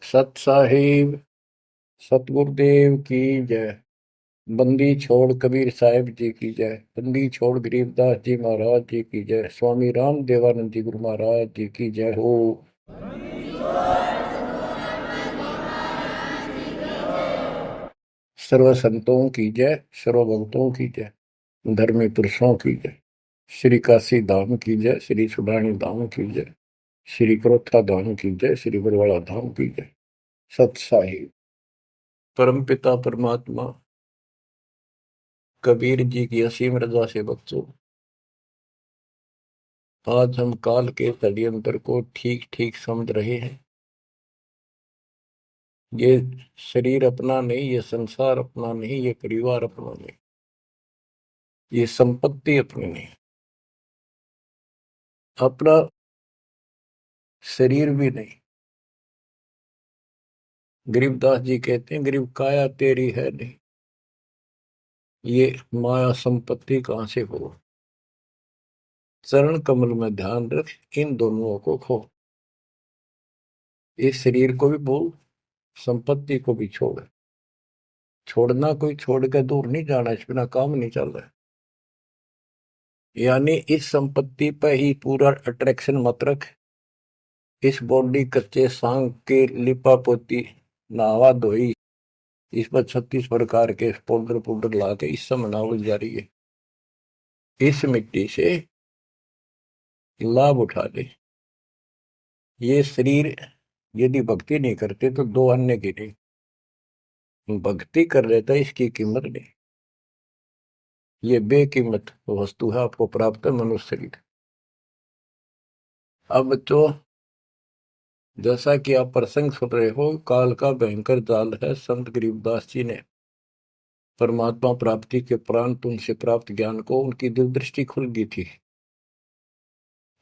सत साहिब सतगुरुदेव की जय। बंदी छोड़ कबीर साहिब जी की जय। बंदी छोड़ गरीबदास जी महाराज जी की जय। स्वामी राम देवानंद जी गुरु महाराज जी की जय हो। सर्व संतों की जय, सर्व भक्तों की जय, धर्मी पुरुषों की जय। श्री काशी धाम की जय, श्री सुडानी धाम की जय, श्री क्रोथा धाम की जय, श्री बरवाड़ा धाम की जय। सत साहिब परम पिता परमात्मा कबीर जी की असीम रजा से बच्चों, आज हम काल के षड्यंत्र को ठीक ठीक समझ रहे हैं। ये शरीर अपना नहीं, ये संसार अपना नहीं, ये परिवार अपना नहीं, ये संपत्ति अपनी नहीं, अपना शरीर भी नहीं। गरीबदास जी कहते हैं, गरीब काया तेरी है नहीं, ये माया संपत्ति कहां से हो। चरण कमल में ध्यान रख, इन दोनों को खो। इस शरीर को भी भूल, संपत्ति को भी छोड़। छोड़ना कोई छोड़ के दूर नहीं जाना, इस बिना काम नहीं चल रहा है। यानी इस संपत्ति पर ही पूरा अट्रैक्शन मत रख। इस बॉडी कच्चे सांग के लिपा पोती नहावा धोई, इस पर 36 प्रकार के पाउडर पाउडर ला के इस समय नावल जा रही है। इस मिट्टी से लाभ उठा ले। ये शरीर यदि भक्ति नहीं करते तो दो अन्य की नहीं, भक्ति कर लेता इसकी कीमत नहीं। ये बेकीमत वस्तु है, आपको प्राप्त है मनुष्य शरीर। अब तो जैसा कि आप प्रसंग सुन रहे हो, काल का भयंकर जाल है। संत गरीबदास जी ने परमात्मा प्राप्ति के उपरांत उनसे प्राप्त ज्ञान को उनकी दिव्य दृष्टि खुल गई थी।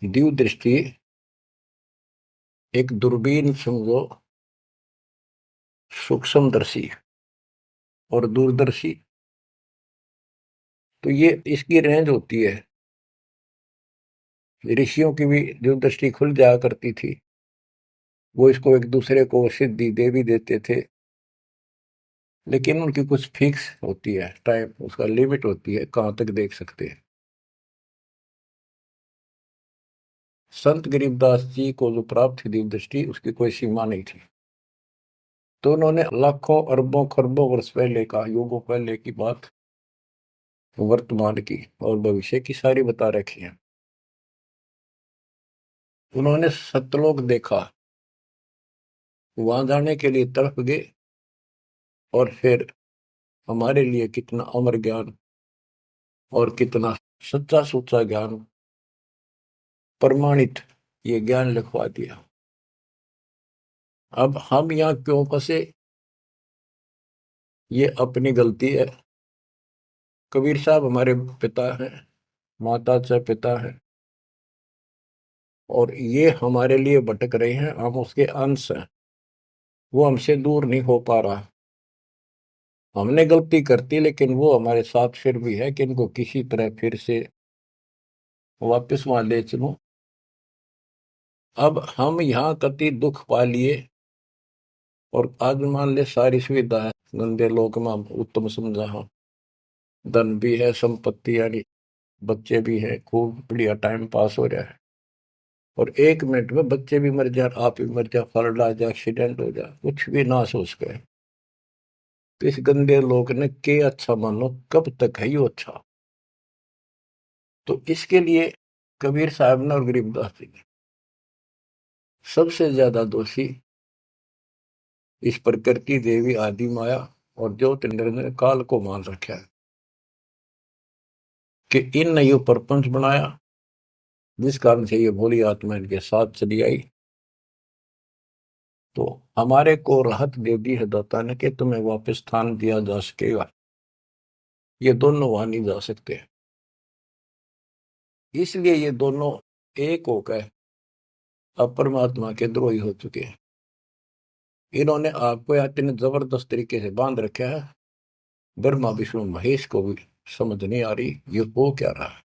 दिव्य दृष्टि एक दूरबीन समझो, सूक्ष्मदर्शी और दूरदर्शी। तो ये इसकी रेंज होती है। ऋषियों की भी दिव्य दृष्टि खुल जाया करती थी, वो इसको एक दूसरे को सिद्धि दे भी देते थे, लेकिन उनकी कुछ फिक्स होती है टाइम, उसका लिमिट होती है कहां तक देख सकते हैं। संत गरीबदास जी को जो प्राप्त थी दिव्य दृष्टि, उसकी कोई सीमा नहीं थी। तो उन्होंने लाखों अरबों खरबों वर्ष पहले का, युगों पहले की बात वर्तमान की और भविष्य की सारी बता रखी है। उन्होंने सतलोक देखा, वहां जाने के लिए तड़प गए, और फिर हमारे लिए कितना अमर ज्ञान और कितना सच्चा सुच्चा ज्ञान प्रमाणित ये ज्ञान लिखवा दिया। अब हम यहाँ क्यों फंसे, ये अपनी गलती है। कबीर साहब हमारे पिता हैं, माता से पिता है, और ये हमारे लिए भटक रहे हैं, हम उसके अंश हैं। वो हमसे दूर नहीं हो पा रहा। हमने गलती करती, लेकिन वो हमारे साथ फिर भी है कि इनको किसी तरह फिर से वापस वहां ले चलो। अब हम यहाँ कति दुख पा लिए, और आज मान ले सारी सुविधा है, गंदे लोक में हम उत्तम समझा हम, धन भी है, संपत्ति यानी बच्चे भी है, खूब बढ़िया टाइम पास हो रहा है। और एक मिनट में बच्चे भी मर जाए, आप भी मर जाए, फ्लड आ जाए, एक्सीडेंट हो जाए, कुछ भी ना सोच गए। तो इस गंदे लोग ने के अच्छा मानो, कब तक है यो अच्छा। तो इसके लिए कबीर साहब ने और गरीबदास जी ने सबसे ज्यादा दोषी इस प्रकृति देवी आदि माया और ज्योतिर्ंद्र ने काल को मान रखा है कि इन ने यो प्रपंच बनाया, जिस कारण से ये भोली आत्मा इनके साथ चली आई। तो हमारे को राहत दे दी है दाता ने कि तुम्हें वापस स्थान दिया जा सकेगा। ये दोनों वहां नहीं जा सकते, इसलिए ये दोनों एक होकर अब परमात्मा के द्रोही हो चुके हैं। इन्होंने आपको इतने जबरदस्त तरीके से बांध रखा है, ब्रह्मा विष्णु महेश को भी समझ नहीं आ रही ये हो क्या रहा है।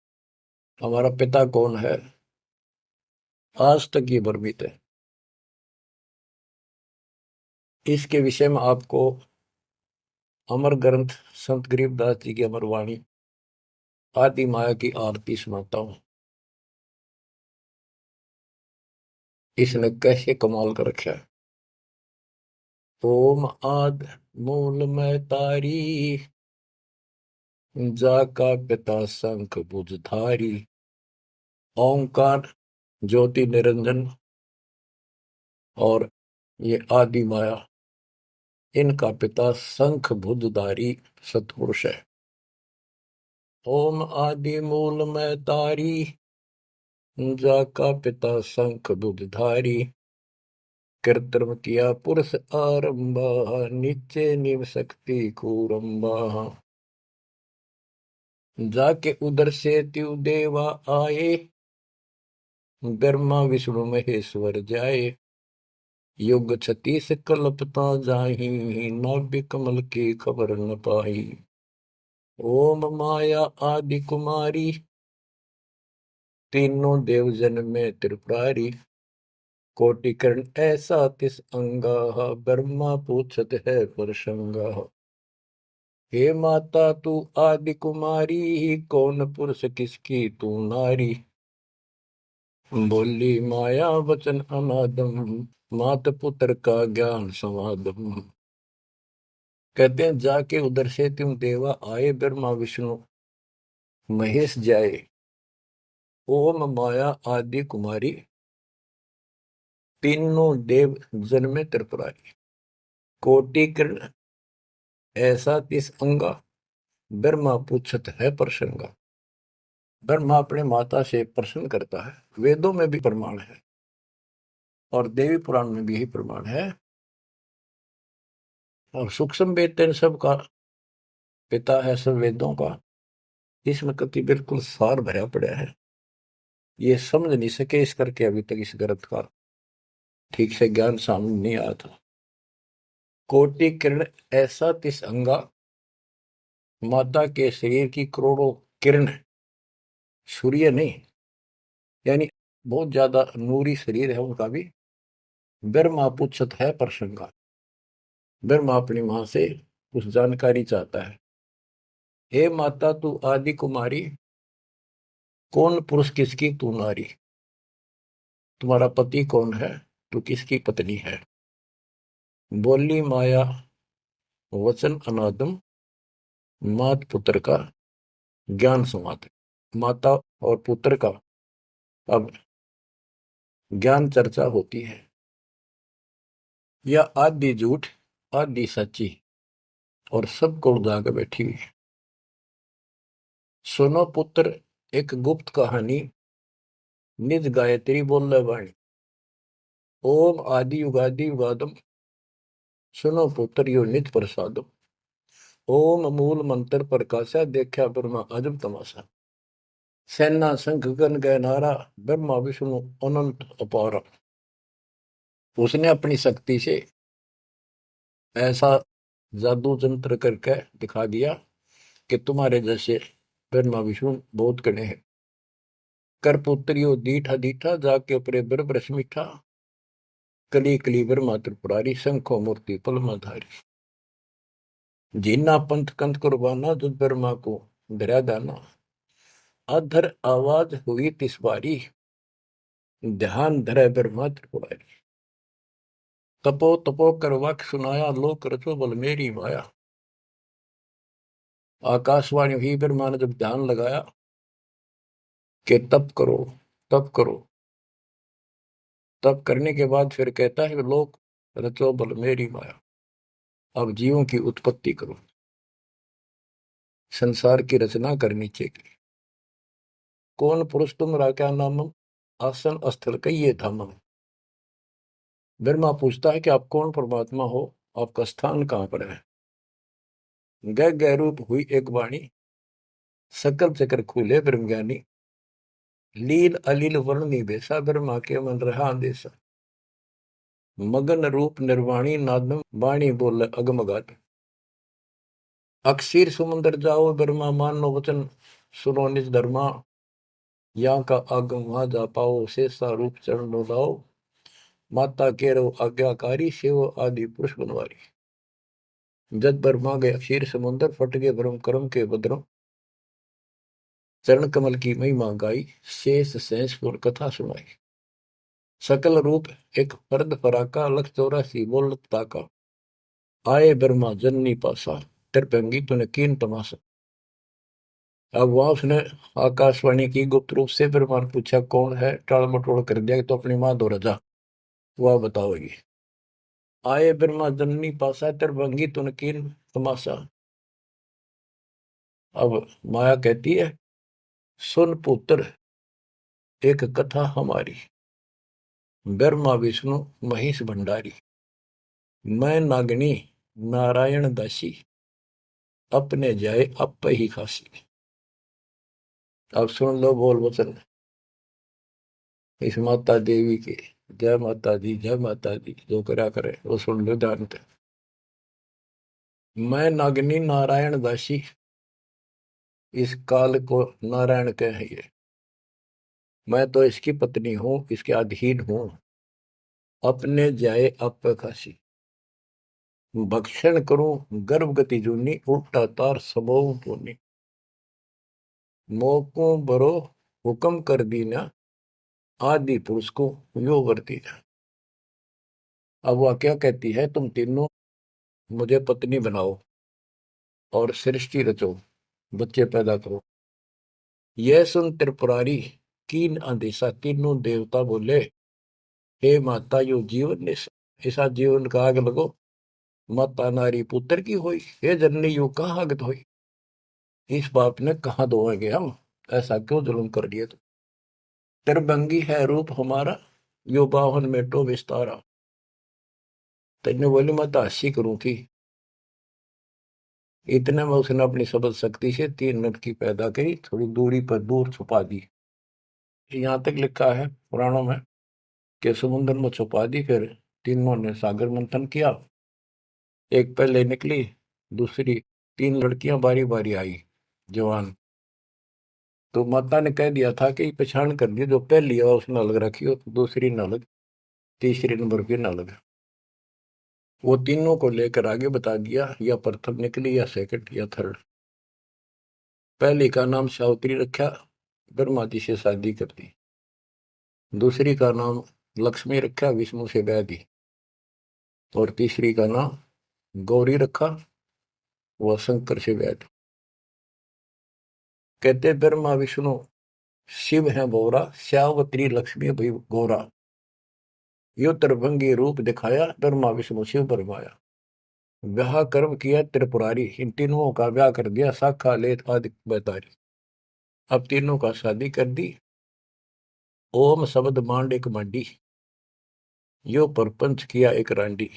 हमारा पिता कौन है, आज तक ये भ्रमित है। इसके विषय में आपको अमर ग्रंथ संत गरीबदास जी की अमर वाणी आदि माया की आरती सुनाता हूं। इसने कैसे कमाल कर रखा है। ओम आद मूल में तारी, जाका पिता शंख भुजधारी। ओंकार ज्योति निरंजन और ये आदि माया, इनका पिता शंख भुजधारी सतपुरुष है। ओम आदि मूल में तारी, जाका पिता शंख भुजधारी। कृत्रिम किया पुरुष आरंभा, नीचे निव शक्ति कूरंबा। जाके उधर से त्यु देवा आए, ब्रह्मा विष्णु महेश्वर जाए। युग 36 कल्पता जाही, नाभि कमल की खबर न पाई। ओम माया आदि कुमारी, तीनों देव जन में त्रिपुरारी। कोटि कर्ण ऐसा तिस अंगा, ब्रह्मा पूछत है परसंगा। हे माता तू आदि कुमारी, कौन पुरुष किसकी तू नारी। बोली माया वचन अनादम, मात पुत्र का ज्ञान समादम। कहते हैं जाके उधर से तुम देवा आए, ब्रह्मा विष्णु महेश जाए। ओम माया आदि कुमारी, तीनों देव जन में त्रिपुरारी। कोटि किरण ऐसा तिस अंगा, ब्रह्मा पूछत है प्रसंगा। ब्रह्मा अपने माता से प्रश्न करता है। वेदों में भी प्रमाण है और देवी पुराण में भी यही प्रमाण है। और सूक्ष्म वेद तेन सब का पिता है, सब वेदों का। इसमें कति बिल्कुल सार भरा पड़ा है। ये समझ नहीं सके इस करके अभी तक इस ग्रंथ का ठीक से ज्ञान सामने नहीं आया था। कोटि किरण ऐसा तिस अंगा, माता के शरीर की करोड़ों किरण, सूर्य नहीं, यानी बहुत ज्यादा नूरी शरीर है उनका भी। ब्रह्मा पूछत है प्रसंगा, ब्रह्मा अपनी मां से कुछ जानकारी चाहता है। हे माता तू आदि कुमारी, कौन पुरुष किसकी तू नारी। तुम्हारा पति कौन है, तू किसकी पत्नी है। बोली माया वचन अनादम, मात पुत्र का ज्ञान संवाद। माता और पुत्र का अब ज्ञान चर्चा होती है। यह आदि झूठ आदि सच्ची और सबको उड़ा के बैठी हुई है। सुनो पुत्र एक गुप्त कहानी, निज गायत्री बोल वाणी। ओम आदि युगादि युगादम, सुनो पुत्र यो निज प्रसादम। ओम मूल मंत्र प्रकाशा, देखा ब्रह्मा अजब तमाशा। सेना संख गण गए नारा, ब्रह्मा विष्णु अनंत अपारा। उसने अपनी शक्ति से ऐसा जादू जंत्र करके दिखा दिया कि तुम्हारे जैसे ब्रह्मा विष्णु बहुत गणे हैं। कर पुत्रियो दीठा दीठा, जाके अपने ब्रह्म मीठा। कली कली ब्रह्मा त्रिपुरारी, शंखो मूर्ति पलमाधारी। जीना पंथ कंथ कुर्बाना, जुद ब्रह्मा को धरा दाना। अधर आवाज हुई तिस बारी, ध्यान धरे ब्रह्मा त्रिपुरारी। तपो तपो कर वाक्य सुनाया, लोक रचो बल मेरी माया। आकाशवाणी हुई, ब्रह्मा ने जब ध्यान लगाया कि तप करो तप करो। तप करने के बाद फिर कहता है लोक रचो बल मेरी माया। अब जीवों की उत्पत्ति करो, संसार की रचना करनी चाहिए। कौन पुरुष तुम राख्या नामम, आसन स्थल कहिए धामम। ब्रह्मा पूछता है कि आप कौन परमात्मा हो, आपका स्थान कहां पर है। गह गह रूप हुई एक वाणी, सकल चक्र खुले ब्रह्म ज्ञानी। लील अलील वर्णनी बेसा, ब्रह्मा के मन रहा अंदेशा। मगन रूप निर्वाणी नादम, वाणी बोल अगमगात। अक्षीर समुद्र जाओ, ब्रह्मा मानो वचन सुनो निज धर्मा। यहाँ का आगम वहां जा पाओ, शेषा रूप चरण लाओ। माता केरो आज्ञाकारी, शिव आदि पुरुष बनवारी। जद ब्रह्मा गया क्षीर समुद्र, फट गए ब्रह्म कर्म के बद्रम। चरण कमल की महिमा गाई, शेष सहस पुर कथा सुनाई। सकल रूप एक फर्द फराका, लख 84 बोलत ताका। आए ब्रह्मा जननी पासा, त्रिभंगी तूने कीन तमाशा। अब वहां उसने आकाशवाणी की गुप्त रूप से, ब्रह्मा ने पूछा कौन है, टाल मटोल कर दिया तो अपनी मां दो रजा, वह बताओगी। आए ब्रह्मा जननी पासा, त्रिभंगी तूने कीन तमाशा। अब माया कहती है सुन पुत्र एक कथा हमारी, ब्रह्मा विष्णु महेश भंडारी। मैं नागनी नारायण दासी, अपने जाए अप ही खासी। अब सुन लो बोल वचन इस माता देवी के। जय माता दी, जय माता दी, जो करा करे वो सुन लो ध्यान से। मैं नागनी नारायण दासी, इस काल को नारायण कहे ये। मैं तो इसकी पत्नी हूं, इसके अधीन हूं। अपने जाए अप खासी, भक्षण करूं गर्भ गति जूनी, उल्टा तार सबो पुनी। मोको बरो हुक्म कर दीना, आदि पुरुष को यो वर्ती। अब वह क्या कहती है, तुम तीनों मुझे पत्नी बनाओ और सृष्टि रचो, बच्चे पैदा करो। यह सुन त्रिपुरारी कीन अंदेशा, तीनों देवता बोले हे माता यो जीवन ने ऐसा जीवन का आग लगो। माता नारी पुत्र की होई, हे जननी यू कहाँ आगत होई। इस बाप ने कहाँ धोएंगे हम, ऐसा क्यों जुल्म कर दिए। तो त्रिभंगी है रूप हमारा, यो बाहन में तो विस्तारा। तेने बोली मैं तो हंसी करूं थी। इतने में उसने अपनी सबल शक्ति से 3 मिनट की पैदा करी, थोड़ी दूरी पर दूर छुपा दी। यहां तक लिखा है पुराणों में कि समुद्र में छुपा दी। फिर तीनों ने सागर मंथन किया, एक पहले निकली, दूसरी 3 लड़कियां बारी बारी आई जवान। तो माता ने कह दिया था कि पहचान कर दी, जो पहली है उसने अलग रखी हो, दूसरी न अलग, तीसरी नंबर की न अलग। वो तीनों को लेकर आगे बता दिया, या प्रथम निकली या सेकंड या थर्ड। पहली का नाम सावित्री रखा, ब्रह्मा जी से शादी कर दी। दूसरी का नाम लक्ष्मी रखा, विष्णु से ब्याह दी। और तीसरी का नाम गौरी रखा, वह शंकर से ब्याह दी। कहते ब्रह्मा विष्णु शिव है बोरा, श्यावत्री लक्ष्मी भई गौरा। यो त्रिभंगी रूप दिखाया, ब्रह्मा विष्णु शिव बरमाया। ब्याह कर्म किया त्रिपुरारी, इन तीनों का ब्याह कर दिया, शाखा लेत आदि बतारी। अब तीनों का शादी कर दी। ओम शब्द मांड एक मांडी, यो परपंच किया एक रांडी।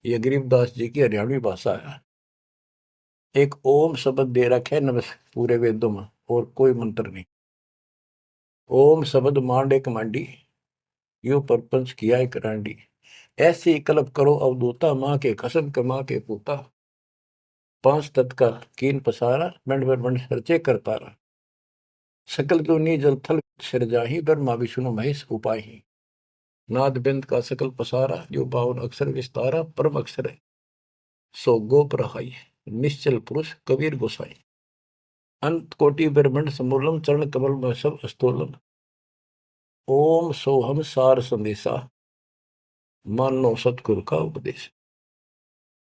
ये गरीबदास जी की हरियाणवी भाषा है। एक ओम शब्द दे रखे नमस् पूरे वेदों में, और कोई मंत्र नहीं। ओम शब्द मांड एक मांडी, यो परपंच किया एक रांडी। ऐसी कल्प करो अवधूता, माँ के कसम के माँ के पूता। 5 तत्व का कीन पसारा, मंड मंड सर्चे करतारा। सकल दुनी जल थल सिरजाही, ब्रह्मा विष्णु महेश उपाही। नाद बिंद का सकल पसारा, जो 52 अक्षर विस्तारा। परम अक्षर है सो गोप रहाई, निश्चल पुरुष कबीर गोसाई। अंत कोटि ब्रह्मंड समूलम, चरण कमल में सब अस्तोलम। ओम सोहम सार संदेशा, मानो सतगुरु का उपदेश।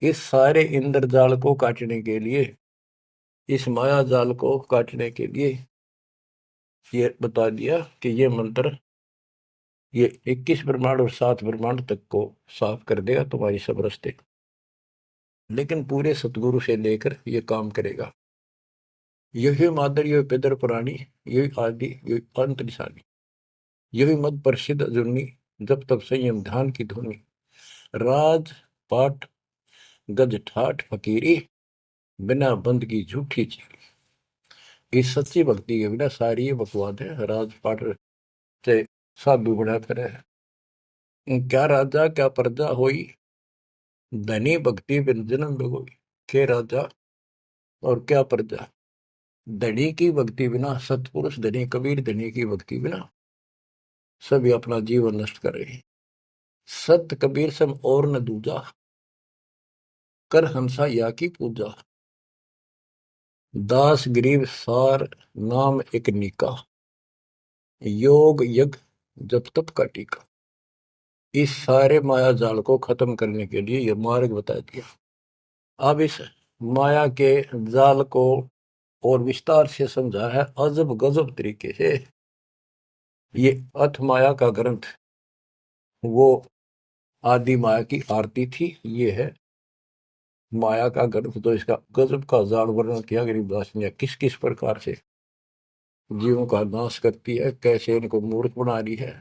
इस सारे इंद्रजाल को काटने के लिए, इस माया जाल को काटने के लिए ये बता दिया कि ये मंत्र ये 21 ब्रह्मांड और 7 ब्रह्मांड तक को साफ कर देगा तुम्हारी सब रास्ते। लेकिन पूरे सतगुरु से लेकर ये काम करेगा। यही मादर, यही पितर पुराणी, यही आदि, यही अंत निशानी। यही मद प्रसिद्ध जुन्नी, जब तब संयम ध्यान की धुनी। राज पाठ गज ठाठ फकीरी, बिना बंद की झूठी चीरी। इस सच्ची भक्ति के बिना सारी ये बकवाद है। राज पाठ से साधु बना फिर है। क्या राजा क्या प्रजा होई, धनी भक्ति बिन जन्म बेगोई। के राजा और क्या प्रजा, धनी की भक्ति बिना, सतपुरुष धनी कबीर धनी की भक्ति बिना सभी अपना जीवन नष्ट कर रहे हैं। सत कबीर सम और न दूजा, कर हंसा या की पूजा। दास गरीब सार नाम एक निका, योग यज्ञ जप तप का टीका। इस सारे माया जाल को खत्म करने के लिए यह मार्ग बता दिया। अब इस माया के जाल को और विस्तार से समझा है अजब गजब तरीके से। ये अथ माया का ग्रंथ वो आदि माया की आरती थी, ये है माया का ग्रंथ। तो इसका गजब का जाल वर्णन किया गरीबदास ने, किस किस प्रकार से जीवों का नाश करती है, कैसे इनको मूर्ख बना रही है,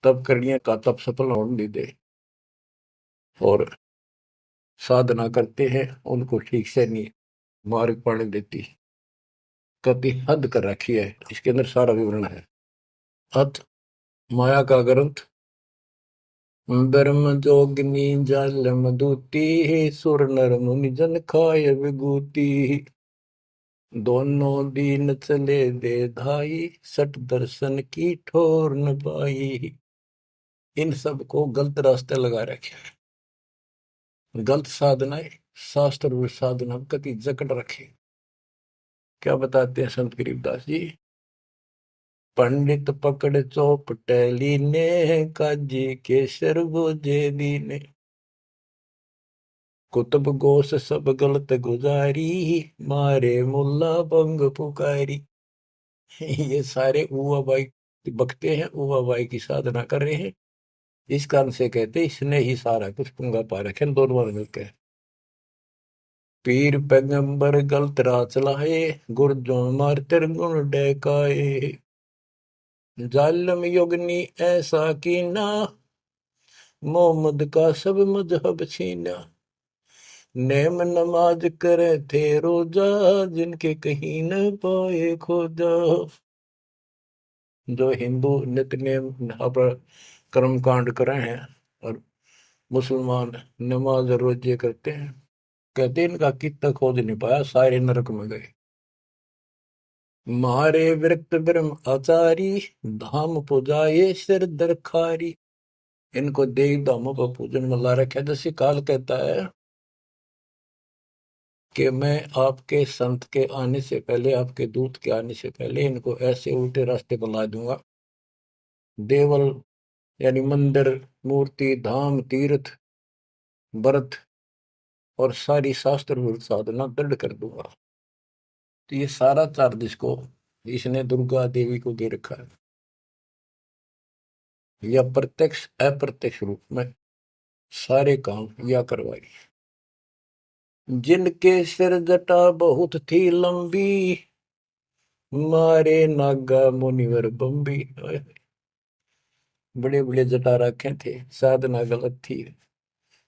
तब करने का तब सफल होने दे, और साधना करते हैं उनको ठीक से नहीं मार्ग पाने देती, कति हद कर रखी है। इसके अंदर सारा विवरण है। अथ माया का ग्रंथ। ब्रह्म जोगिनी जल मधुती, सुर नर मुनि जन खाय विभूति। दोनों दीन चले दे धाई, सट दर्शन की ठोर न पाई। इन सब को गलत रास्ते लगा रखे हैं, गलत साधनाएं, शास्त्र और साधना कति जकड़ रखे। क्या बताते हैं संत गरीबदास जी? पंडित पकड़ चौपटेली ने, काजी केसर बोझे दीने। कुतुब गोस सब गलत गुजारी, मारे मुल्ला बंग पुकारी। ये सारे उवा बाई बकते हैं, उवा बाई की साधना कर रहे हैं। इस कारण से कहते इसने ही सारा कुछ पुंगा पा रखे दोनों मिलकर। पीर पैगंबर गलत राह चलाए, गुरजों मार गुण डहकाए। जालम योगनी ऐसा कीना, मोहम्मद का सब मजहब छीना। नेम नमाज करे थे रोजा, जिनके कहीं न पाए खोजा। जो हिंदू नित्य नेम कर्म कांड करे हैं और मुसलमान नमाज रोजे करते हैं, कहते इनका कितना खोज नहीं पाया, सारे नरक में गए। मारे विरक्त ब्रह्म आचारी, धाम पुजाए सिर दरखारी। इनको देव धामों पर पूजन में ला रखा। जैसे काल कहता है कि मैं आपके संत के आने से पहले, आपके दूत के आने से पहले इनको ऐसे उल्टे रास्ते पर ला दूंगा। देवल यानी मंदिर, मूर्ति, धाम, तीर्थ, व्रत और सारी शास्त्र विरुद्ध साधना दृढ़ कर दूंगा। तो ये सारा चार्ज इसको इसने दुर्गा देवी को दे रखा है, या प्रत्यक्ष अप्रत्यक्ष रूप में सारे काम या करवाई। जिनके सिर जटा बहुत थी लंबी, मारे नागा मुनिवर बम्बी। बड़े बड़े जटा रखे थे, साधना गलत थी,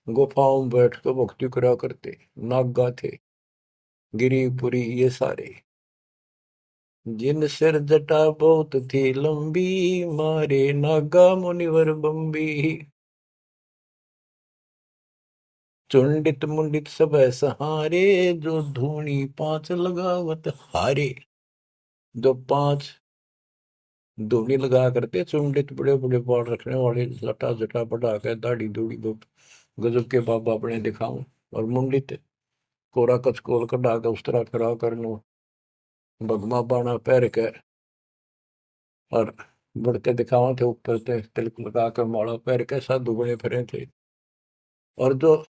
गुफाओं में बैठ कर भक्ति करा करते, नागा थे, गिरिपुरी ये सारे। जिन सिर जटा बहुत थी लंबी, मारे नागा मुनिवर बम्बी। चुंडित मुंडित सब सहारे, जो धूनी पांच लगावत हारे। जो पांच धूनी लगा करते, चुंडित बड़े बड़े बाल रखने वाले, जटा जटा बढ़ा के दाढ़ी दूढ़ी गजब के बाबा अपने दिखाऊं, और मुंडित कोरा कचकोल कढ़ा के उस तरह खड़ा करनो, भगमा बाणा पैर के और बढ़ते दिखावा थे, ऊपर से तिलक लगा कर माला पैर के साधु बने फिरे थे। और जो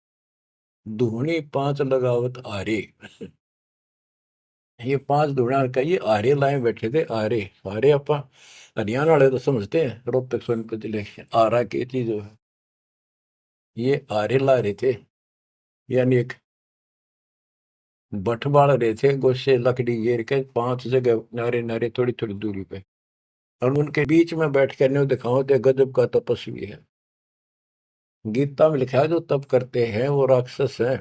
धूनी पांच लगावत आरे, ये पांच धूणा का ये आरे लाए बैठे थे। आरे आरे आप हरियाणा वाले तो समझते हैं, रोहतक सोनभद्र जिले के आरा की चीज है। ये आरे ला रहे थे, यानी एक बठ बाल रहे थे, गोशे लकड़ी घेर के पांच जगह नारे नारे थोड़ी थोड़ी दूरी पे, और उनके बीच में बैठ कर न्यू दिखाओ थे गजब का तपस्वी है। गीता में लिखा है जो तप करते हैं वो राक्षस है,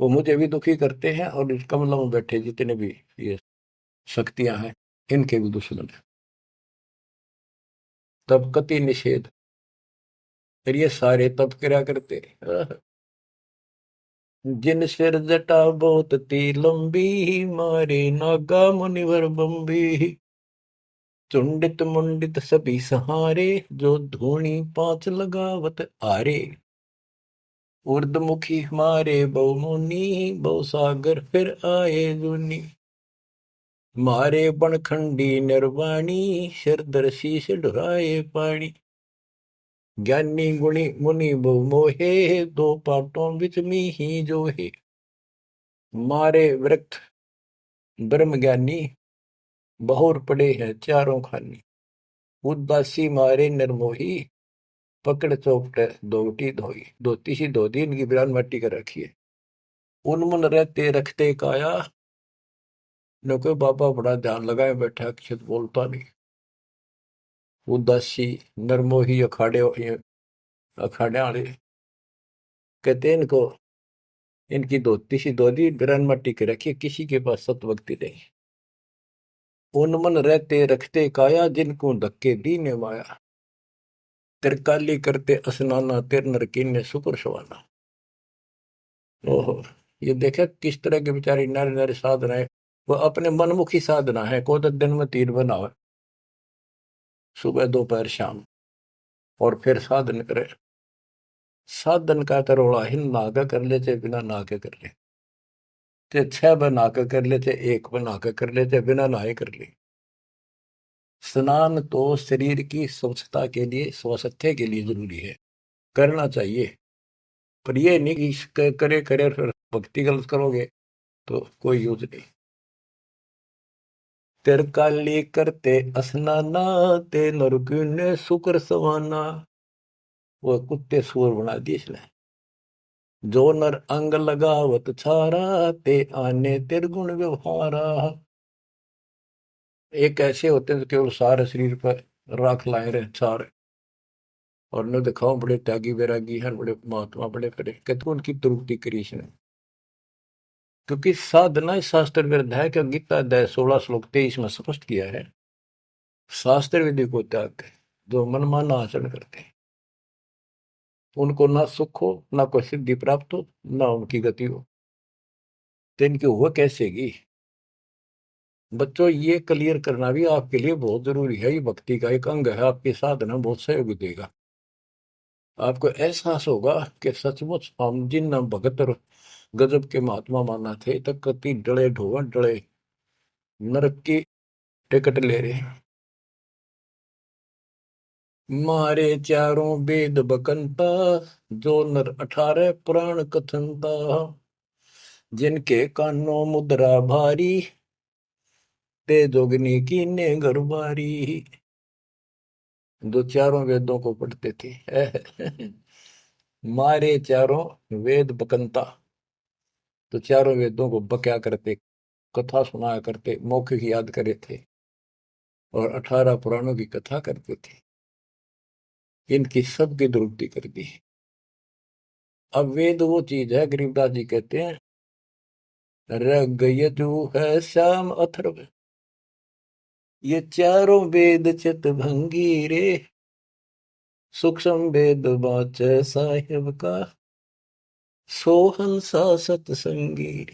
वो मुझे भी दुखी करते हैं, और इस कमलों में बैठे जितने भी ये शक्तियां हैं इनके भी दुश्मन है। तब कति निषेध, फिर ये सारे तप करा करते। जिन सिर जटा बहुत ती लंबी, मारे नागा मुनिवर बम्बी। चुंडित मुंडित सभी सहारे, जो धूणी पांच लगावत आरे। ऊर्ध्वमुखी हमारे बहुमुनि, बहु सागर फिर आए जुनी। मारे बनखंडी निर्वाणी, सिरधर शीश ढुराए पानी। ज्ञानी गुणी मुनि बहु मोहे, दो पाटों बिच ही जो है। मारे वृक्ष ब्रह्म ज्ञानी, बहुर पड़े हैं चारों खानी। उदासी मारे निर्मोही, पकड़ चौपट दोटी धोई। धोती सी धो दी, इनकी बिरान मट्टी कर रखी है। उनमुन रहते रखते काया, न कोई बाबा बड़ा ध्यान लगाए बैठा, अक्षत बोलता नहीं। उदासी निर्मोही अखाड़े अखाड़े वाले कहते हैं इनको, इनकी धोती सी धो दी, बिरान मट्टी कर रखी है, किसी के पास सतभक्ति नहीं। उनमन रहते रखते काया, जिनको धक्के दीने माया। तिरकाली करते स्नाना, तिर नर कीने सुकुर सवाना। ओहो, ये देखा किस तरह के बेचारी नारी नारी साधना है। वो अपने मनमुखी साधना है। को तो दिन में 3 बनावे, सुबह दोपहर शाम, और फिर साधन करे। साधन का तरोड़ा हिन नागा कर ले, चाहे बिना नाके कर ले, चाहे 6 बना के कर ले, चाहे 1 बना के कर ले, चाहे बिना नहाए कर ले। स्नान तो शरीर की स्वच्छता के लिए, स्वास्थ्य के लिए जरूरी है, करना चाहिए। पर ये नहीं कि करे करे फिर भक्ति गलत करोगे तो कोई यूज नहीं। तिरकाली करते स्नाना, ते नरकुन शुक्र सवाना। वो कुत्ते सुअर बना दिए इसने। जो नर अंग लगावत छारा, ते आने तिरगुण व्यवहारा। एक ऐसे होते हैं जो केवल सारे शरीर पर राख लाए रहे छार, और न दिखाओ बड़े त्यागी वैरागी हैं, बड़े महात्मा बड़े करे, कहते उनकी तुरुक्ति करी इसने। क्योंकि साधना शास्त्र विरुद्ध है। कि गीता अध्याय 16 श्लोक 23 में स्पष्ट किया है, शास्त्र विधि को त्याग के जो मनमाना आचरण करते हैं, उनको ना सुख हो, ना कोई सिद्धि प्राप्त हो, ना उनकी गति हो। तो इनकी हुआ कैसेगी? बच्चों, ये क्लियर करना भी आपके लिए बहुत जरूरी है। ये भक्ति का एक अंग है, आपकी साधना बहुत सहयोग देगा। आपको एहसास होगा कि सचमुच हम जिन भगत और गजब के महात्मा माना थे, तक कति डले ढोवा डले नरक की टिकट ले रहे हैं। मारे चारों वेद बकंता, जो नर 18 पुराण कथनता। जिनके कानों मुद्रा भारी, ते जोगनी कीने गरबारी। जो चारों वेदों को पढ़ते थे। मारे चारों वेद बकंता, तो चारों वेदों को बक्या करते, कथा सुनाया करते, मौखिक याद करे थे, और 18 पुराणों की कथा करते थे। इनकी सबकी दुरुक्ति कर दी। अब वेद वो चीज है, गरीबदास जी कहते हैं, रग यजु है श्याम अथर्व, ये चारों वेद चित भंगी रे। सूक्ष्म वेद बाचे साहिब का, सोहंसा सतसंगी।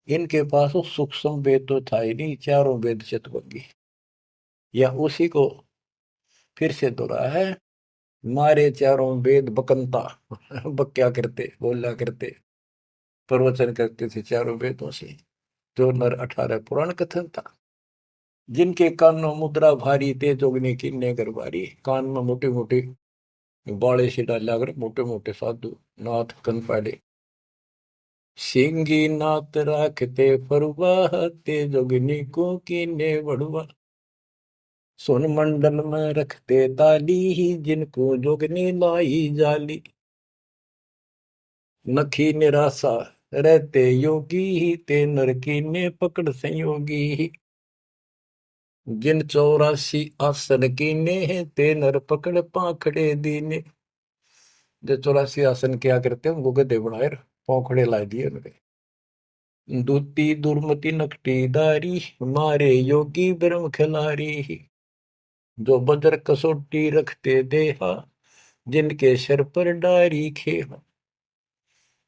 इनके पास वो सूक्ष्म वेद तो था ही नहीं, चारों वेद चित भंगी। या उसी को फिर से दोहरा है, मारे चारों वेद बकंता। बक्या करते, बोला करते, प्रवचन करते थे चारों वेदों से, जो नर 18 पुराण कथन था। जिनके कानों मुद्रा भारी, ते जोगने कीने गरबारी। कान में मोटे मोटे बाले से डाला कर, मोटे मोटे साधु नाथ कन पाड़े। सिंगी नाथ राखते फरुआ, ते जोगनी को कीने बड़ुआ। सुन मंडल में रखते ताली, जिनको जोगनी लाई जाली। नखी निराशा रहते योगी, ते नर कीने पकड़ संयोगी। जिन 84 आसन कीने, ते नर पकड़ पाखड़े दीने। जो 84 आसन क्या करते हैं, उनको गधे बनाए पौखड़े ला दिए उनके। दूती दुर्मति नकटी दारी, मारे योगी ब्रह्म खिलारी। जो बजर कसोटी रखते देहा, जिनके सर पर डारी खेहा।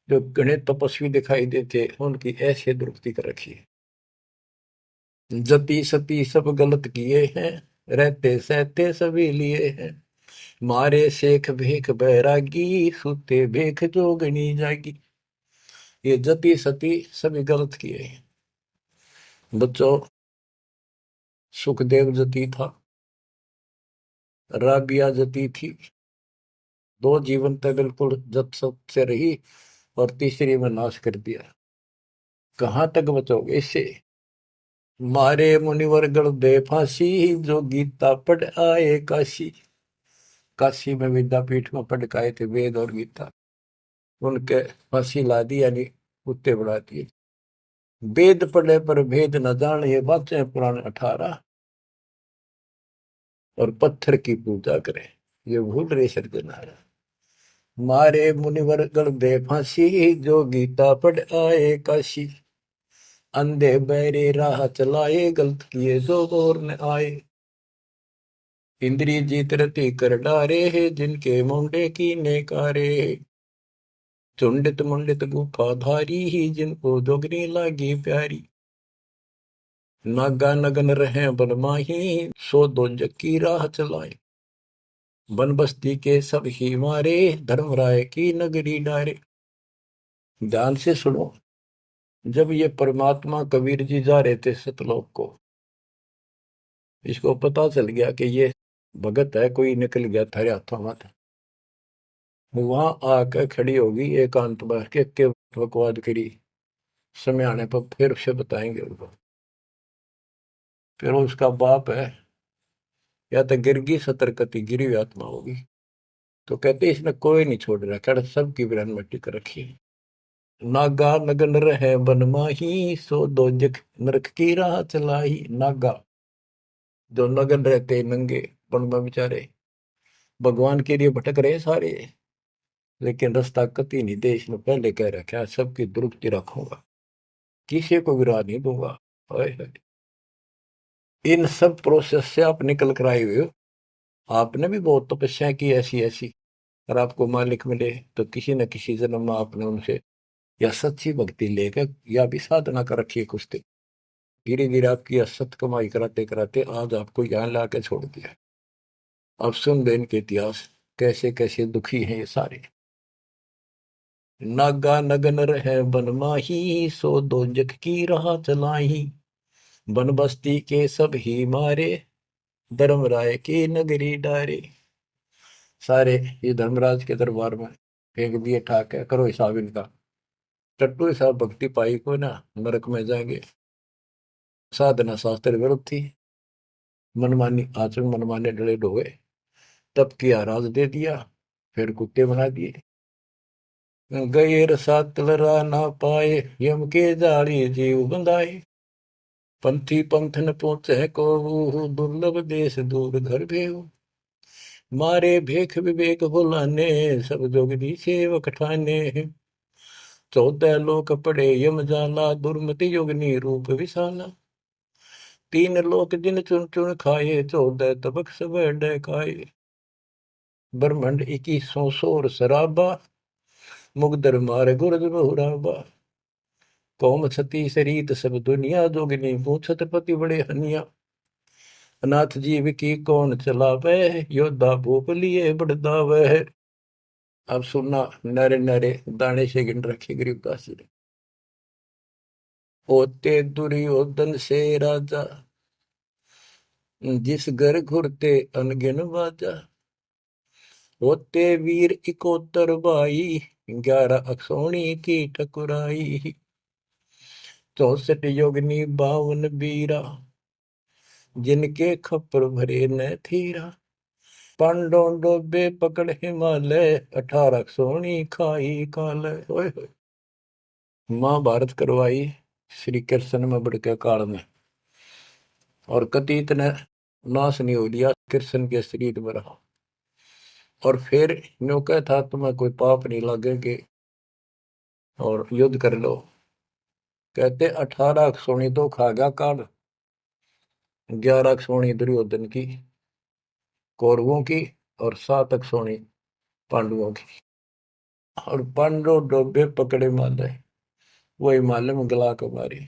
जो गणे तपस्वी दिखाई देते, उनकी ऐसे दुरुक्ति कर रखी है। जति सती सब गलत किए हैं, रहते सहते सभी लिए हैं। मारे शेख भेख बैरागी, सुते भेख जोगनी जागी। ये जति सती सभी गलत किए हैं। बच्चों, सुखदेव जति था, राबिया जति थी। दो जीवन तक बिल्कुल जत सत से रही और तीसरी में नाश कर दिया। कहां तक बचोगे इससे? मारे मुनिवर गण दे फांसी, जो गीता पढ़ आए काशी। काशी में विद्यापीठ में पढ़ के आए थे वेद और गीता, उनके फांसी ला दी, यानी कुत्ते बढ़ा दिए। वेद पढ़े पर भेद न जान, ये बातें पुराण 18। और पत्थर की पूजा करे, ये भूल रहे सृजनहारा। मारे मुनिवर गण दे फांसी, जो गीता पढ़ आए काशी। अंधे बहरे राह चलाए, गलत किए जो और न आए। इंद्री जीत रति कर डारे है, जिनके मुंडे की नेकारे। चुंडित मुंडित गुफा धारी ही, जिनको जोगनी लागी प्यारी। नागा नगन रहे बनमाही, सो दो की राह चलाए। वन बस्ती के सब ही मारे, धर्मराय की नगरी डारे। ध्यान से सुनो। जब ये परमात्मा कबीर जी जा रहे थे सतलोक को, इसको पता चल गया कि ये भगत है, कोई निकल गया थारे हाथों में। वहां आकर खड़ी होगी एकांत बैठ के बकवाद करी। समय आने पर फिर उसे बताएंगे उनको। फिर उसका बाप है, या तो गिरगी सतर्कती गिरी हुई आत्मा होगी। तो कहते इसने कोई नहीं छोड़ रहा, कह सबकी बिरान मिट्टी कर रखी है। नागा नगन रहे बनमाही, सो दो जख नरक की राह चलाई। नागा जो नगन रहते नंगे वन में बेचारे, भगवान के लिए भटक रहे सारे, लेकिन रास्ता कति नहीं दे। इसने पहले कह रखा है सबकी दुरुस्ती रखूंगा, किसी को विराह नहीं दूंगा। इन सब प्रोसेस से आप निकल कर आए हुए हो। आपने भी बहुत तपस्या की ऐसी ऐसी, और आपको मालिक मिले तो किसी न किसी जन्म में आपने उनसे या सच्ची भक्ति लेकर या भी साधना कर रखी है कुछ दिन। धीरे धीरे आपकी असत कमाई कराते कराते आज आपको यहाँ ला के छोड़ दिया। अब सुन दे इनके इतिहास, कैसे कैसे दुखी हैं ये सारे। नागा नगन रहे बनमाही, सो दो जग की राह चलाई। बन बस्ती के सब ही मारे, धर्मराय की नगरी डारे। सारे ये धर्मराज के दरबार में फेंक दिए ठाक है, करो हिसाब इनका। टट्टू हिसाब भक्ति पाई को ना नरक में जाएंगे। साधना शास्त्र विरुद्ध थी, मनमानी आचरण मनमाने डले ढोए, तब किया राज दे दिया, फिर कुत्ते बना दिए। गैर सात लरा ना पाए, यम के जाली जीव बंधाए। पंथी पंथ न पहुंचे को, दुर्लभ देश दूर घर भेऊ। मारे भेख विवेक भुलाने, सब जोगदी सेवक ठाने। 14 लोक पड़े यम जाला, दुर्मति योगनी रूप विशाला। 3 लोक जिन चुन चुन खाए, 14 तबक सब डकाए। ब्रह्मंड 21 सोर शराबा, मुगदर मार गुरद बहुराबा। कौम छती शरीत सब दुनिया, जोगिनी पूछत पति बड़े हनिया। अनाथ जीव की कौन चलावे, योद्धा भूप लिए बड़दावे। अब सुनना, नारे नारे दाने से गिन रखे गरीबदास जी ने। होते दुर्योधन से राजा, जिस घर घुरते अनगिन बाजा। होते वीर इकोतर भाई, 11 अक्षौणी की ठकुराई। 64 योगनी 52 बीरा, जिनके खप्पर भरे न थीरा। पांडों डोबे पकड़ हिमालय, 18 अक्षौणी खाई काल। महाभारत करवाई श्री कृष्ण में बढ़ काल में, और कति इतने नाश नहीं हो लिया कृष्ण के शरीर में रहा। और फिर न्यू क्या था, तुम्हें कोई पाप नहीं लगेंगे और युद्ध कर लो। कहते 18 अक्षौणी तो खा गया काल, 11 अक्षौणी दुर्योधन की कौरवों की, और 7 अक्षौणी पांडवों की। और पांडव डोबे पकड़े हिमालय, वो हिमालय में गला को मारी।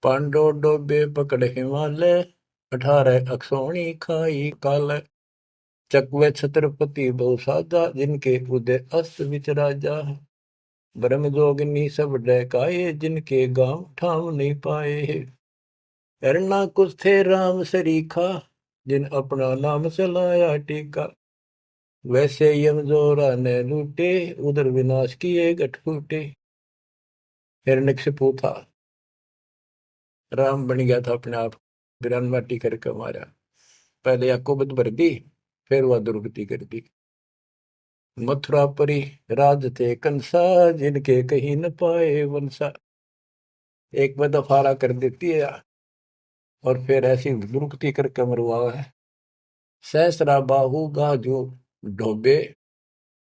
पांडो डोबे पकड़ हिमालय, 18 अक्षौणी खाई काल। चकवे छत्रपति बहु साजा, जिनके उदय अस्त विच राजा। ब्रह्म जोगिनी सब डहकाए, जिनके गांव ठाम नहीं पाए। करना कुछ थे राम सरीखा, जिन अपना नाम चलाया टीका। वैसे यम जोरा ने लूटे, उधर विनाश किए गठ फूटे। हिरण्यकशिपु था, राम बन गया था अपने आप, बिरान माटी करके मारा। पहले याकोबत भर दी, फिर वह दुर्गति कर दी। मथुरापुरी राज थे कंसा, जिनके कहीं न पाए वंशा। एक में दफारा कर देती है और फिर ऐसी दुर्गति करके मरवा है। सहस्रा बाहु गाजो ढोबे,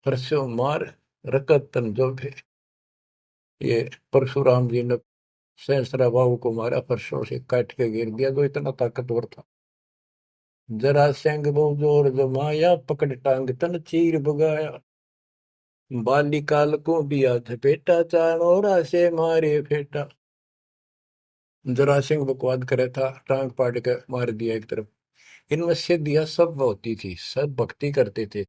परसों मार रकत तन जोबे। ये परशुराम जी ने सहस्रा बाहु को मारा, परसों से काट के गिर दिया, जो इतना ताकतवर था। जरा सिंह बहु जोर जमाया, पकड़ टांग तन चीर भगाया। बालिकाल को दिया झपेटा, चाणोरा से मारे फेटा। जरा सिंह बकवाद करे था, टांग पाट के मार दिया एक तरफ। इनमें सिद्धियां सब होती थी, सब भक्ति करते थे,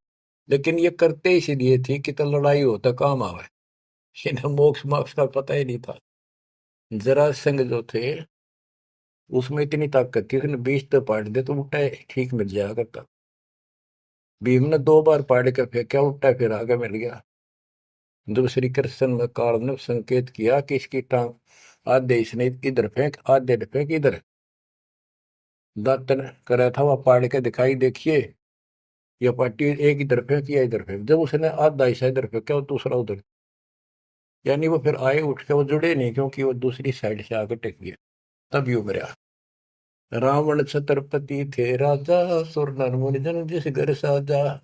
लेकिन ये करते इसलिए थी कि तो लड़ाई हो तो काम आवे। इन्हें मोक्ष मोक्ष का पता ही नहीं था। जरा सिंह जो थे उसमें इतनी ताकत थी, उसने 20 तो पाट दे तो उल्टा ठीक मिल जाया करता। भीम ने 2 बार पाड़ के फेंका, उल्टा फिर आगे मिल गया। जब श्री कृष्ण ने काल ने संकेत किया कि इसकी टांग आधे इसने इधर फेंक, आधे फेंक इधर, दातन करा था वह पाड़ के दिखाई, देखिए यह पार्टी एक इधर फेंक या इधर फेंक। जब उसने आधा हिस्सा इधर फेंका और दूसरा उधर, यानी वो फिर आए उठ के, वो जुड़े नहीं, क्योंकि वो दूसरी साइड से आकर टेक गया, तब यूं मरा। रावण छत्रपति थे राजा, सुर नर मुनि जन जिस घर साजा।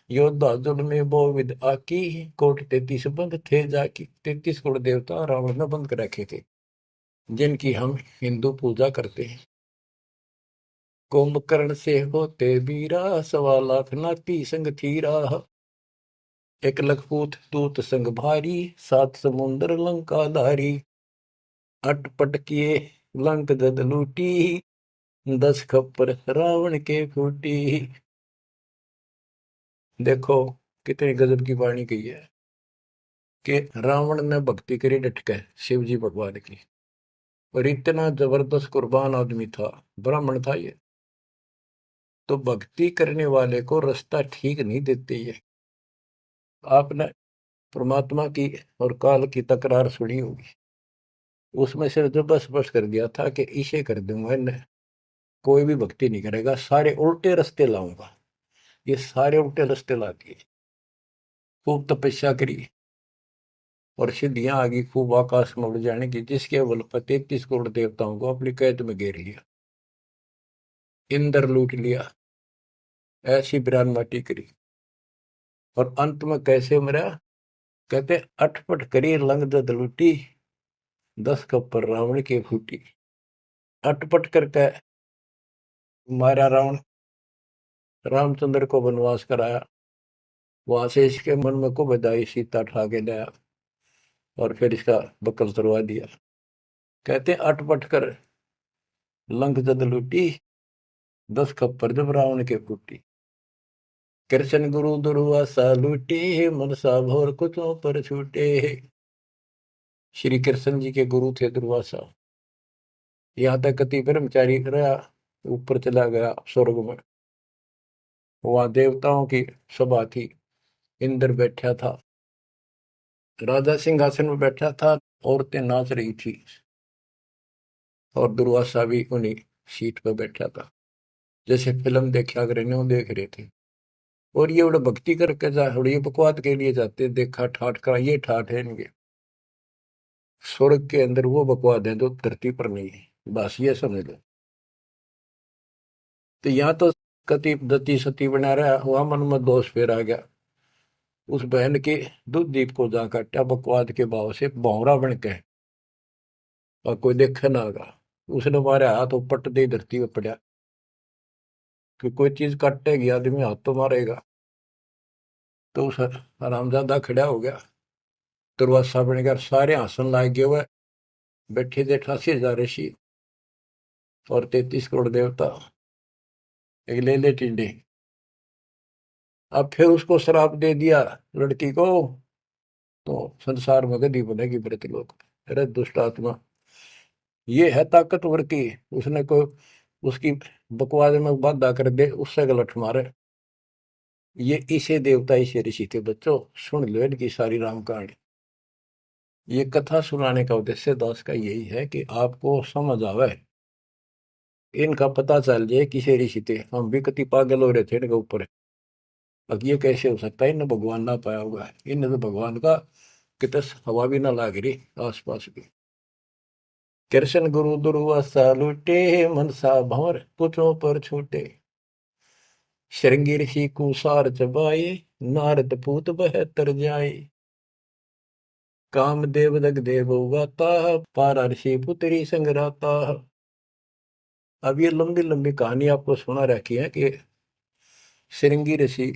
योद्धा जुल में बहुविध आकी, कोट 33 बंद थे जाकी। 33 कोट देवता रावण ने बंद कर रखे थे, जिनकी हम हिंदू पूजा करते हैं। कुंभकर्ण से होते बीरा, 1.25 लाख नाती संग थीरा। एक लखपूत दूत संग भारी, 7 समुंदर लंका धारी। अटपट किए लंक जद लूटी, 10 खप्पर रावण के फूटी। देखो कितनी गजब की वाणी कही है कि रावण ने भक्ति करी डटके शिव जी भगवान की, और इतना जबरदस्त कुर्बान आदमी था, ब्राह्मण था ये। तो भक्ति करने वाले को रास्ता ठीक नहीं देते ये। आपने परमात्मा की और काल की तकरार सुनी होगी, उसमें से जो बस बस कर दिया था कि इसे कर दूंगा, इन्हें कोई भी भक्ति नहीं करेगा, सारे उल्टे रास्ते लाऊंगा। ये सारे उल्टे रास्ते ला दिए। खूब तपस्या करी और सिद्धियां आ गई, खूब आकाश में उड़ जाने की, जिसके बल पर 33 करोड़ देवताओं को अपनी कैद में घेर लिया, इंद्र लूट लिया, ऐसी बिरान माटी करी। और अंत में कैसे मरा? कहते अटपट करी लंग दद लूटी, 10 कप्पर रावण की फूटी। अटपट करके मारा रावण, रामचंद्र को वनवास कराया, वहां से इसके मन में को बधाई, सीता ठा के लाया और फिर इसका बकल तुड़वा दिया। कहते अटपट कर लंक जद लूटी, 10 खप्पर जब रावण के फूटी। कृष्ण गुरु दुर्वासा लूटे, मनसा भोर कुचों पर छूटे। श्री कृष्ण जी के गुरु थे दुर्वासा। यहाँ तक कति ब्रह्मचारी रहा, ऊपर चला गया स्वर्ग में, वहां देवताओं की सभा थी, इंद्र बैठा था, राजा सिंहासन में बैठा था, औरतें नाच रही थी, और दुर्वासा भी उन्हीं सीट पर बैठा था, जैसे फिल्म देखा कर न्यों देख रहे थे। और ये बड़ा भक्ति करके जा, ये बकवाद के लिए जाते, देखा ठाठ का, ये ठाठ है इनके। स्वर्ग के अंदर वो बकवाद है जो धरती पर नहीं है, बस ये समझ लो। तो यहाँ तो कति दती सती बना रहा, वहां मन में दोष फिर आ गया। उस बहन के दूध दीप को जा काटा बकवाद के भाव से, भौरा बन के, और कोई देखे ना आगा। उसने मारे हाथ पट दे धरती में पड़ा, कि कोई चीज काटेगी आदमी हाथ तो मारेगा। तो उस हरामजादा खड़ा हो गया, दुर्वासा बन गया, सारे हंसन लाग गए हुए। बैठे थे 88,000 ऋषि और 33 करोड़ देवता, एक ले ले टिड्डे। अब फिर उसको श्राप दे दिया लड़की को, तो संसार में गति बनेगी मृतलोक। अरे दुष्ट आत्मा, ये है ताकतवर की, उसने को उसकी बकवास में बाधा कर दे, उससे गलत मारे। ये इसे देवता इसे ऋषि थे बच्चों, सुन लो इनकी सारी राम कहानी। ये कथा सुनाने का उद्देश्य दास का यही है कि आपको समझ आवे, इनका पता चल जाए किसे ऋषि थे। हम भी कति पागल हो रहे थे इनके ऊपर। अब ये कैसे हो सकता है, इन्हें भगवान ना पाया होगा, इन्हें तो भगवान का कितने हवा भी ना लाग रही आसपास भी। कृष्ण गुरु दुर्वासा लुटे, मनसा भंवर पुत्रों पर छूटे। श्रृंगी ऋषि कुसार चबाए, नारद पूत बहत्तर जाए। कामदेव दग देव गाता, पारा ऋषि पुत्री संगराता। अब ये लंबी लंबी कहानी आपको सुना रखी है कि श्रृंगी ऋषि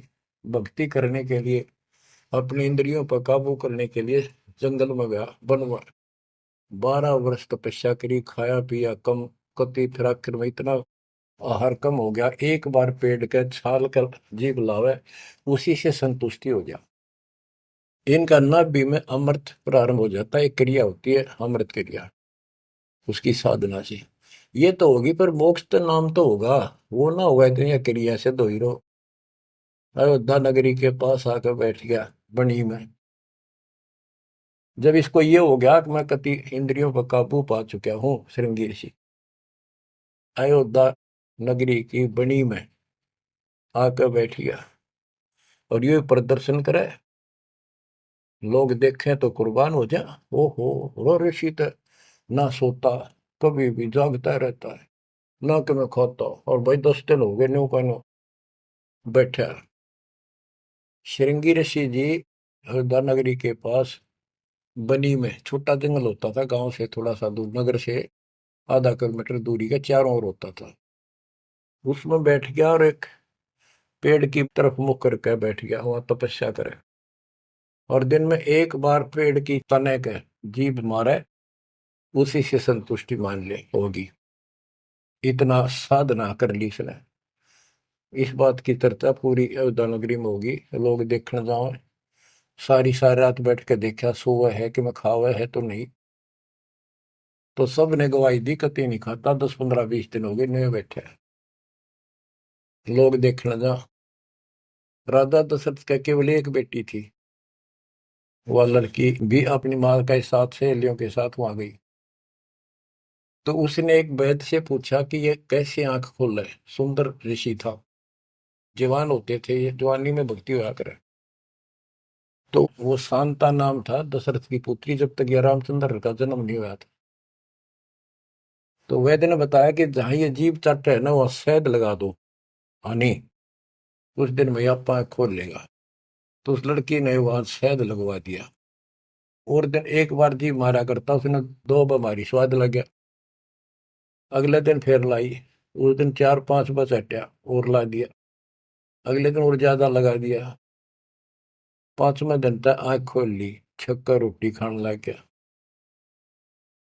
भक्ति करने के लिए, अपनी इंद्रियों पर काबू करने के लिए जंगल में गया, वन में 12 वर्ष तपस्या करी, खाया पिया कम, कति फिर आखिर में इतना आहार कम हो गया, एक बार पेड़ के छाल कर जीभ लावे, उसी से संतुष्टि हो गया। इनका नाभि में अमृत प्रारंभ हो जाता है, एक क्रिया होती है अमृत क्रिया, उसकी साधना से। ये तो होगी, पर मोक्ष तो नाम तो होगा, वो ना होगा इतनी क्रिया से दो हीरो। अयोध्या नगरी के पास आकर बैठ गया बनी में। जब इसको ये हो गया कि मैं कति इंद्रियों पर काबू पा चुका हूं, श्रृंगी ऋषि अयोध्या नगरी की बनी में आकर बैठ गया और ये प्रदर्शन करे, लोग देखें तो कुर्बान हो जा। ओहो, रो ऋषि तो ना सोता, कभी भी जागता रहता है, ना कि मैं खाता, और भाई 10 दिन हो गए न्यू का न्यू बैठा। श्रृंगी ऋषि जी अयोध्या नगरी के पास बनी में, छोटा जंगल होता था, गांव से थोड़ा सा दूर, नगर से आधा किलोमीटर दूरी का, चारों ओर होता था। उसमें बैठ गया और एक पेड़ की तरफ मुख करके बैठ गया, वहां तपस्या करे। और दिन में एक बार पेड़ की तने के जीभ मारे, उसी से संतुष्टि मान ले होगी। इतना साधना कर ली इसने। इस बात की चर्चा पूरी अयोध्या नगरी में होगी, लोग देखने जाओ। सारी सारी रात बैठ के देखा, सोवा है कि मैं खावा है तो नहीं। तो सब ने गवाही दी, कति नहीं खाता, 10 15 20 दिन हो गए नहीं बैठे। लोग देखने जा। राजा दशरथ का केवल एक बेटी थी, वह लड़की भी अपनी माँ के साथ सहेलियों के साथ वहां गई। तो उसने एक वैद्य से पूछा कि ये कैसे आंख खोल रहे। सुंदर ऋषि था, जवान होते थे, ये जवानी में भक्ति हुआ करे। तो वो शांता नाम था दशरथ की पुत्री, जब तक ये रामचंद्र का जन्म नहीं हुआ था। तो वैद्य ने बताया कि जहां ये जीभ चट है ना, वहां शहद लगा दो हनी, कुछ दिन में आप आंख खोल लेगा। तो उस लड़की ने वहां शहद लगवा दिया। और दिन एक बार जीभ मारा करता, उसने 2 बार स्वाद लग गया। अगले दिन फिर लाई, उस दिन 4 5 बस हटा और ला दिया। अगले दिन और ज्यादा लगा दिया। 5वें दिन तक आंख खोल ली, छक्का रोटी खाने लग गया।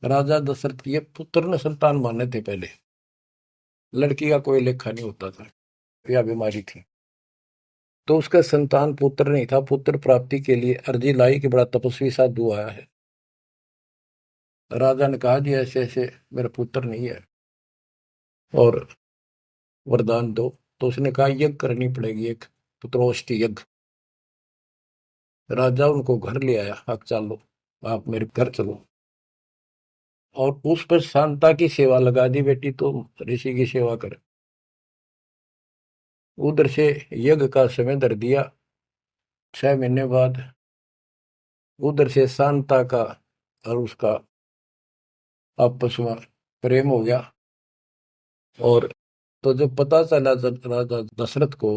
राजा दशरथ के पुत्र ने संतान माने थे पहले, लड़की का कोई लेखा नहीं होता था, या बीमारी थी। तो उसका संतान पुत्र नहीं था। पुत्र प्राप्ति के लिए अर्जी लाई कि बड़ा तपस्वी साधु आया है। राजा ने कहा जी ऐसे ऐसे मेरा पुत्र नहीं है और वरदान दो। तो उसने कहा यज्ञ करनी पड़ेगी, एक पुत्रोष्टि यज्ञ। राजा उनको घर ले आया, आप चलो, आप मेरे घर चलो। और उस पर शांता की सेवा लगा दी, बेटी तो ऋषि की सेवा कर। उधर से यज्ञ का समय धर दिया। 6 महीने बाद उधर से शांता का और उसका आपस में प्रेम हो गया। और तो जब पता चला राजा दशरथ को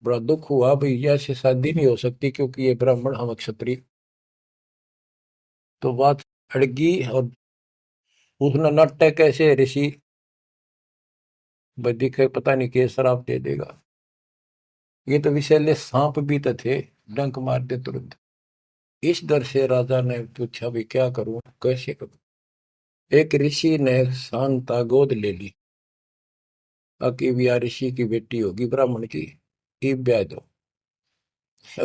बड़ा दुख हुआ, भाई ये ऐसी शादी नहीं हो सकती क्योंकि ये ब्राह्मण हम क्षत्रिय। तो बात अड़गी और उसने नाट्य कैसे ऋषि दिखे, पता नहीं के शराब दे देगा। ये तो विषैले सांप भी तो थे, डंक मार दे तुरंत। इस डर से राजा ने पूछा भी क्या करूं, कैसे करूं। एक ऋषि ने शांता गोद ले ली। अकी भी ऋषि की बेटी होगी ब्राह्मण की, इब ब्याह दो।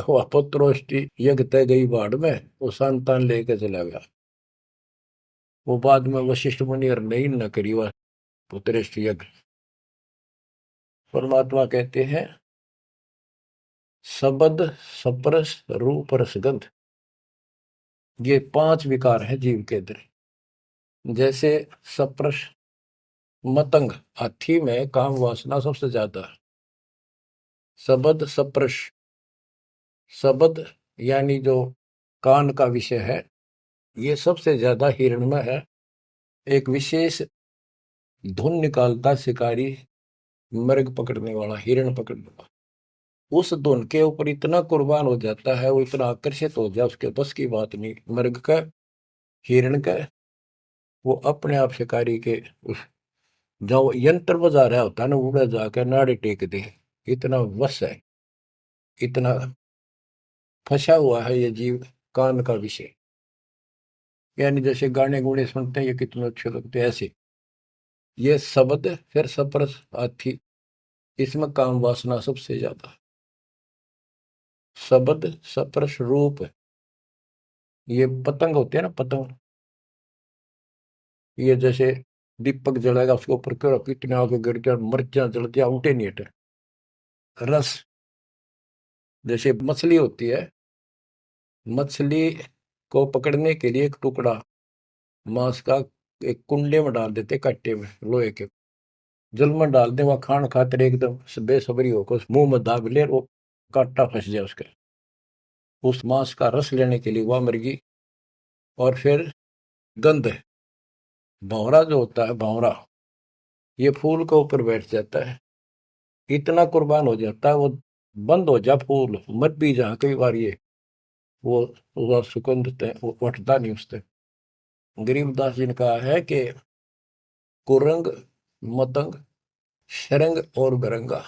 वह पुत्रोष्टि यज्ञ तय गई बाढ़ में, वो संतान लेके चला गया। वो बाद में वशिष्ठ मुनि और नहीं न करी वह पुत्रेष्टि यज्ञ। परमात्मा कहते हैं शब्द सप्रस रूप रसगंध, ये 5 विकार है जीव के अंदर। जैसे सप्रस मतंग, हाथी में काम वासना सबसे ज्यादा है। शब्द सप्रस, शब्द यानी जो कान का विषय है, ये सबसे ज्यादा हिरण में है। एक विशेष धुन निकालता शिकारी, मृग पकड़ने वाला, हिरण पकड़ने वाला, उस धुन के ऊपर इतना कुर्बान हो जाता है, वो इतना आकर्षित हो जाए, उसके बस की बात नहीं मृग का, हिरण का। वो अपने आप शिकारी के उस जो यंत्र बजा रहा होता है ना, उड़ा जाकर नाड़े टेक दे, इतना वश है, इतना फंसा हुआ है ये जीव कान का विषय। यानी जैसे गाने गुणे सुनते हैं ये कितने अच्छे लगते हैं, ऐसे ये शब्द फिर सप्रस हाथी, इसमें काम वासना सबसे ज्यादा। शब्द सप्रस रूप, ये पतंग होते हैं ना, पतंग, ये जैसे दीपक जलाएगा उसके ऊपर क्यों कितने आगे गिर गया, मिर्चा जल गया, उठे नहीं हटे। रस, जैसे मछली होती है, मछली को पकड़ने के लिए एक टुकड़ा मांस का एक कुंडे में डाल देते, कट्टे में लोहे के, जल में डाल दे, वह खान खातिर एकदम बेसब्री होकर मुंह में दाब ले, वो कांटा फंस जाए उसके, उस मांस का रस लेने के लिए वह मुर्गी। और फिर गंध, भंवरा जो होता है, भंवरा, ये फूल के ऊपर बैठ जाता है, इतना कुर्बान हो जाता है वो, बंद हो जा फूल मत भी जा कई बार ये, वो सुगंध वो उठता नहीं उससे। गरीबदास जी ने कहा है कि कुरंग मतंग शरंग और गरंगा,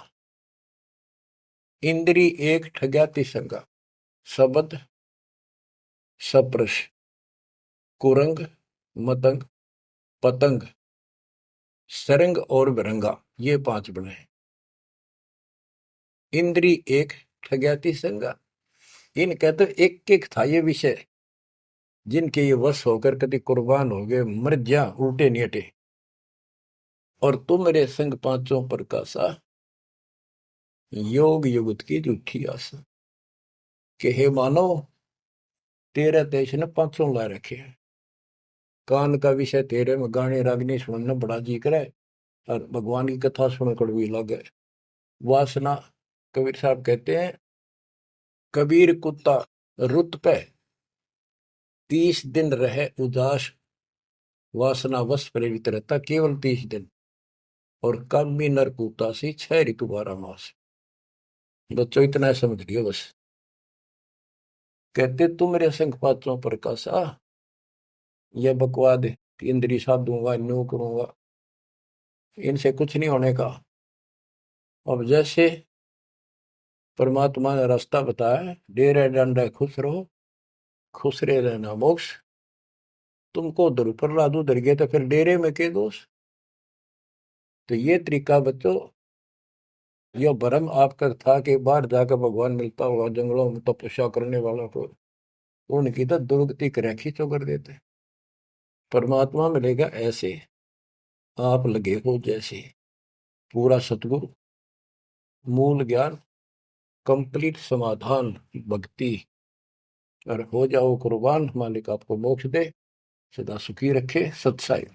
इंद्री एक ठग्या तिसंगा। शब्द सप्रश, कुरंग मतंग पतंग सरंग और बिरंगा, ये 5 बने। इंद्री एक ठग्याती संगा, इनका तो एक एक था ये विषय, जिनके ये वश होकर कभी कुर्बान हो गए, मर जा उल्टे नहीं हटे। और तुम मेरे संग पांचों प्रकाशा, योग युगत की झूठी आशा। कि हे मानो, तेरे देश ने 500 ला रखे हैं, कान का विषय तेरे में गाने रागनी सुनना बड़ा जी करे, और भगवान की कथा सुन कड़वी लगे। वासना, कबीर साहब कहते हैं कबीर कुत्ता रुत पे 30 दिन रहे उदास, वासना वश प्रेरित रहता केवल 30 दिन, और कामी नर कुत्ता सी 6 ऋतु 12 मास। बच्चों इतना समझ लियो बस। कहते तुम मेरे संग पात्रों प्रकाशा, यह बकवाद इंद्री साधूंगा, न्यू करूंगा, इनसे कुछ नहीं होने का। अब जैसे परमात्मा ने रास्ता बताया, डेरे डंडे खुश रहो, खुश रहे रहना मोक्ष। तुमको उधर प्रहलाद उधर गए तो फिर डेरे में के दोष। तो ये तरीका बच्चों, यह भरम आपका था कि बाहर जाकर भगवान मिलता होगा जंगलों में तपस्या करने वालों को, उनकी तो दुर्गति कर खींचो कर देते। परमात्मा मिलेगा ऐसे, आप लगे हो जैसे, पूरा सतगुरु, मूल ज्ञान, कंप्लीट समाधान, भक्ति, और हो जाओ कुर्बान, मालिक आपको मोक्ष दे, सदा सुखी रखे। सत्साई।